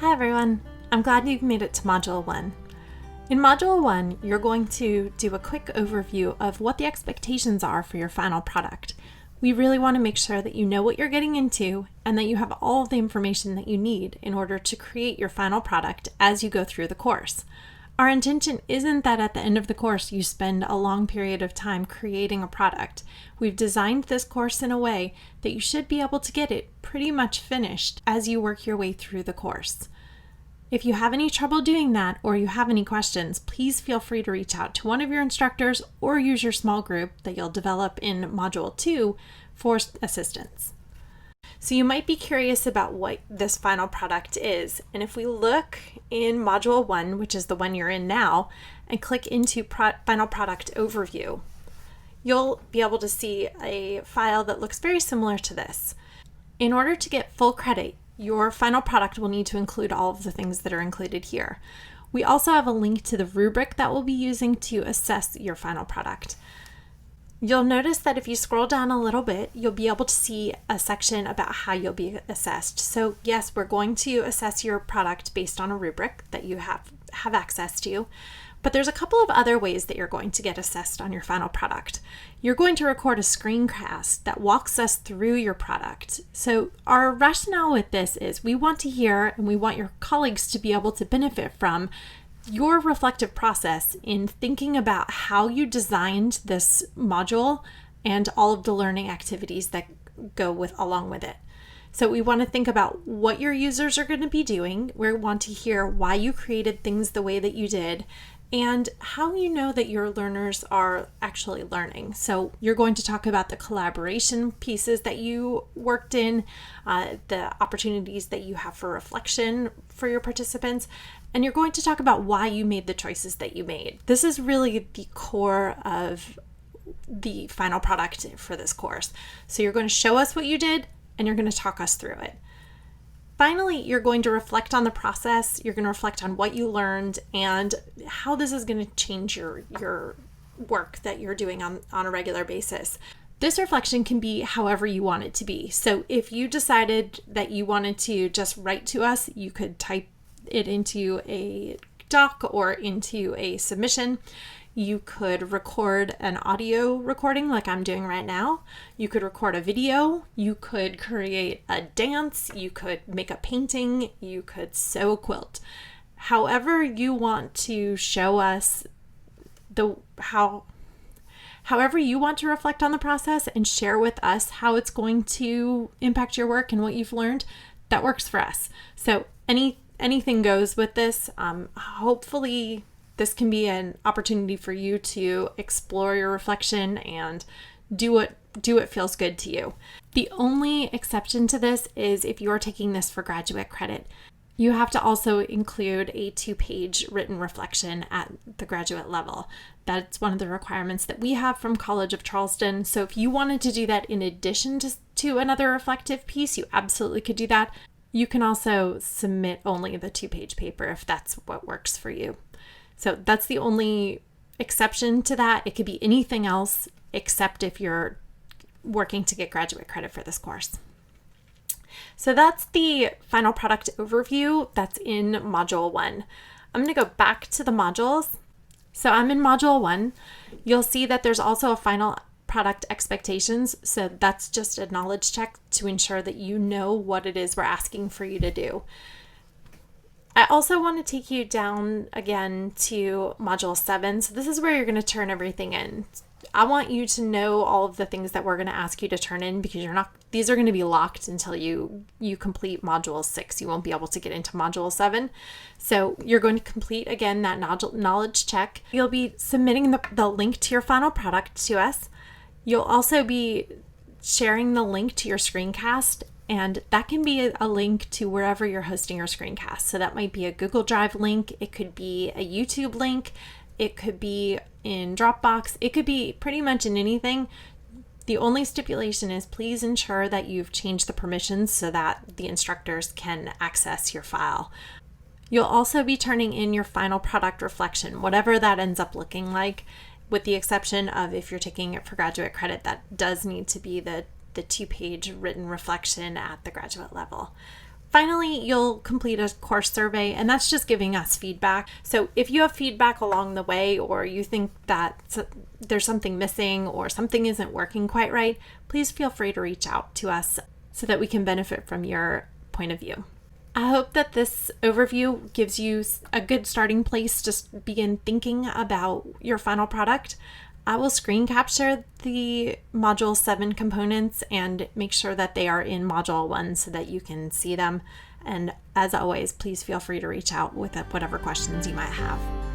Hi everyone, I'm glad you've made it to Module 1. In Module 1, you're going to do a quick overview of what the expectations are for your final product. We really want to make sure that you know what you're getting into and that you have all of the information that you need in order to create your final product as you go through the course. Our intention isn't that at the end of the course you spend a long period of time creating a product. We've designed this course in a way that you should be able to get it pretty much finished as you work your way through the course. If you have any trouble doing that or you have any questions, please feel free to reach out to one of your instructors or use your small group that you'll develop in Module 2 for assistance. So you might be curious about what this final product is, and if we look in Module 1, which is the one you're in now, and click into Final Product Overview, you'll be able to see a file that looks very similar to this. In order to get full credit, your final product will need to include all of the things that are included here. We also have a link to the rubric that we'll be using to assess your final product. You'll notice that if you scroll down a little bit, you'll be able to see a section about how you'll be assessed. So yes, we're going to assess your product based on a rubric that you have access to, but there's a couple of other ways that you're going to get assessed on your final product. You're going to record a screencast that walks us through your product. So our rationale with this is we want to hear and we want your colleagues to be able to benefit from your reflective process in thinking about how you designed this module and all of the learning activities that go along with it. So we want to think about what your users are going to be doing. We want to hear why you created things the way that you did and how you know that your learners are actually learning. So you're going to talk about the collaboration pieces that you worked in, the opportunities that you have for reflection for your participants, and you're going to talk about why you made the choices that you made. This is really the core of the final product for this course. So you're going to show us what you did, and you're going to talk us through it. Finally, you're going to reflect on the process, you're going to reflect on what you learned and how this is going to change your work that you're doing on a regular basis. This reflection can be however you want it to be. So if you decided that you wanted to just write to us, you could type it into a doc or into a submission. You could record an audio recording like I'm doing right now. You could record a video. You could create a dance. You could make a painting. You could sew a quilt. However you want to show us however you want to reflect on the process and share with us how it's going to impact your work and what you've learned, that works for us. So anything goes with this. Hopefully this can be an opportunity for you to explore your reflection and do what feels good to you. The only exception to this is if you are taking this for graduate credit. You have to also include a 2-page written reflection at the graduate level. That's one of the requirements that we have from College of Charleston. So if you wanted to do that in addition to another reflective piece, you absolutely could do that. You can also submit only the 2-page paper if that's what works for you. So that's the only exception to that. It could be anything else except if you're working to get graduate credit for this course. So that's the final product overview that's in Module 1. I'm going to go back to the modules. So I'm in Module 1. You'll see that there's also a final product expectations. So that's just a knowledge check to ensure that you know what it is we're asking for you to do. I also want to take you down again to Module 7. So this is where you're going to turn everything in. I want you to know all of the things that we're going to ask you to turn in because these are going to be locked until you complete Module 6. You won't be able to get into Module 7. So you're going to complete, again, that knowledge check. You'll be submitting the link to your final product to us. You'll also be sharing the link to your screencast, and that can be a link to wherever you're hosting your screencast. So that might be a Google Drive link. It could be a YouTube link. It could be in Dropbox. It could be pretty much in anything. The only stipulation is please ensure that you've changed the permissions so that the instructors can access your file. You'll also be turning in your final product reflection, whatever that ends up looking like, with the exception of if you're taking it for graduate credit, that does need to be the 2-page written reflection at the graduate level. Finally, you'll complete a course survey, and that's just giving us feedback. So if you have feedback along the way, or you think that there's something missing or something isn't working quite right, please feel free to reach out to us so that we can benefit from your point of view. I hope that this overview gives you a good starting place to begin thinking about your final product. I will screen capture the Module 7 components and make sure that they are in Module 1 so that you can see them. And as always, please feel free to reach out with whatever questions you might have.